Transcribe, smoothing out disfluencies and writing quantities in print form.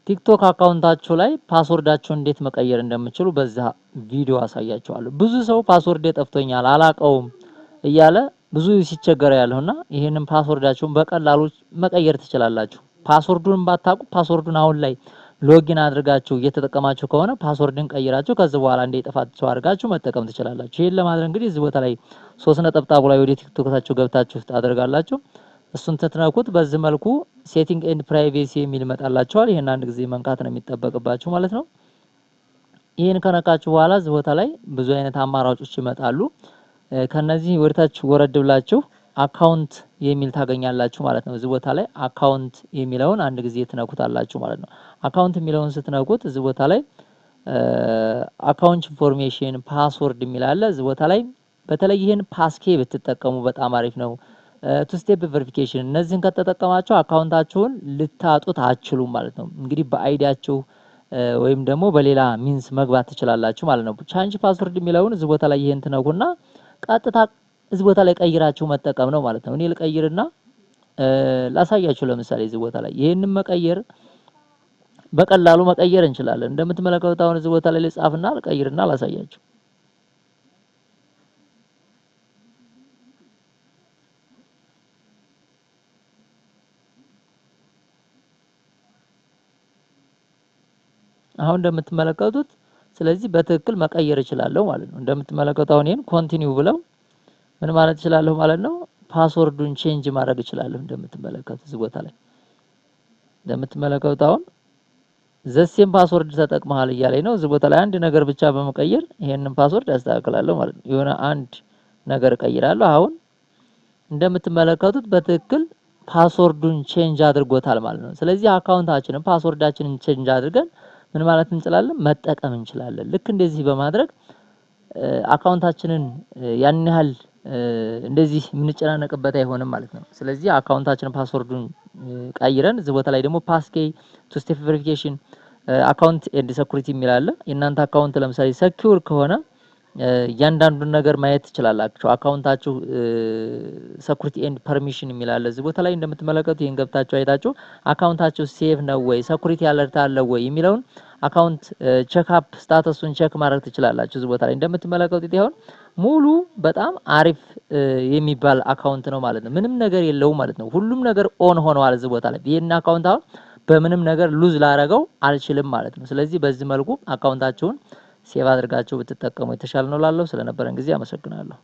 ቲክቶክ አካውንታችሁ ላይ ፓስወርዳችሁን እንዴት መቀየር እንደምትችሉ በዛ ቪዲዮ አሳያችኋለሁ። ብዙ ሰው ፓስወርድ ጠፍቶኛል አላቀውም እያለ ብዙ ሲቸገር ያለውና ይሄንን ፓስወርዳችሁን በቀላሉ መቀየር ትችላላችሁ። ፓስወርዱን ባታቁ ፓስወርዱን አሁን ላይ ሎጊን አድርጋችሁ እየተጠቀማችሁ ከሆነ ፓስወርድን ቀይራችሁ ከዚህ በኋላ እንዳይጠፋችሁ አድርጋችሁ መጠቀም ትችላላችሁ። ይሄን ለማድረግ እንግዲህ እዚህ ቦታ ላይ 3 ነጠብጣቡ ላይ ወደ ቲክቶካችሁ ገብታችሁ ታደርጋላችሁ። እሱን ተትነኩት በዚህ መልኩ ሴቲንግ ኤንድ ፕራይቬሲ የሚል ይመጣላችኋል። ይሄን አንድ ጊዜ መንካት ነው የሚጠበቅባችሁ ማለት ነው። ይሄን ከነካችሁ በኋላ እዚህ ቦታ ላይ ብዙ አይነት አማራጮች ይመጣሉ። ከነዚህ ወርታችሁ ወረድ ብላችሁ አካውንት የሚል ታገኛላችሁ ማለት ነው። እዚህ ቦታ ላይ አካውንት የሚለውን አንድ ጊዜ ትነኩታላችሁ ማለት ነው። አካውንት የሚለውን ስትነኩት እዚህ ቦታ ላይ አካውንት ኢንፎርሜሽን ፓስወርድ የሚል አለ። እዚህ ቦታ ላይ በተለይ ይሄን ፓስኬ ብትጠቀሙ በጣም አሪፍ ነው። ቱ ስቴፕ ቬሪፊኬሽን እነዚህን ከተጠቀማችሁ አካውንታችሁን ልታጡት አትችሉም ማለት ነው። እንግዲህ በአይዲያችሁ ወይም ደግሞ በሌላ ሚንስ መግባት ትችላላችሁ ማለት ነው። ቻንጅ ፓስወርድ የሚለውን እዚህ ቦታ ላይ ይሄን ትነኩና ቀጥታ እዚህ ቦታ ላይ ቀይራችሁ መጠቀም ነው ማለት ነው። እኔ ልቀይርና ላሳያችሁ። ለምሳሌ እዚህ ቦታ ላይ ይሄንን መቀየር በቀላሉ መቀየር እንችላለን። እንደምትመለከቱት አሁን እዚህ ቦታ ላይ ልጻፍና ልቀይርና ላሳያችሁ። አሁን እንደምትመለከቱት ስለዚህ በትክክል መቀየር እችላለሁ ማለት ነው። እንደምትመለከቱት አሁን ይሄን ኮንቲኒው ብለው ምን ማለት እችላለሁ ማለት ነው። ፓስወርዱን ቼንጅ ማድረግ እችላለሁ። እንደምትመለከቱት እዚህ ቦታ ላይ እንደምትመለከቱት አሁን ዘሴም ፓስወርድ ተጠቅመሃል እያለኝ ነው። እዚህ ቦታ ላይ አንድ ነገር ብቻ በመቀየር ይሄንን ፓስወርድ አስተካክላለሁ ማለት ነው። የሆነ አንድ ነገር ቀይራለሁ። አሁን እንደምትመለከቱት በትክክል ፓስወርዱን ቼንጅ አድርጎታል ማለት ነው። ስለዚህ አካውንታችንን ፓስወርዳችንን ቼንጅ አድርገን ምን ማለት እንችላለን መጠቀም እንችላለን። ልክ እንደዚህ በማድረግ አካውንታችንን ያን ያህል እንደዚህ የምንጨናነቅበት አይሆንም ማለት ነው። ስለዚህ አካውንታችንን ፓስወርዱን ቀይረን እዚህ ቦታ ላይ ደግሞ ፓስኬ ቱ ስቴፕ ቬሪፊኬሽን አካውንት ኤንድ ሴኩሪቲ የሚል አለ። የእናንተ አካውንት ለምሳሌ ሴኩር ከሆነ እያንዳንዱን ነገር ማየት ትችላላችሁ። አካውንታችሁ ሴኩሪቲ ኤንድ ፐርሚሽን የሚል አለ። እዚህ ቦታ ላይ እንደምትመለከቱት ይሄን ገብታችሁ አይታችሁ አካውንታችሁ ሴፍ ነው ወይ ሴኩሪቲ አለርት አለ ወይ የሚለውን አካውንት ቼክ አፕ ስታተሱን ቼክ ማድረግ ትችላላችሁ። እዚህ ቦታ ላይ እንደምትመለከቱት ይሄን ሙሉ በጣም አሪፍ የሚባል አካውንት ነው ማለት ነው። ምንም ነገር የለውም ማለት ነው። ሁሉም ነገር ኦን ሆነዋል እዚህ ቦታ ላይ። ይሄን አካውንት አሁን በምንም ነገር ሉዝ ላረገው አልችልም ማለት ነው። ስለዚህ በዚህ መልኩ አካውንታችሁን ሴቭ አድርጋችሁ ብትጠቀሙ የተሻለ ነው ላለው ስለነበረን ጊዜ አመሰግናለሁ።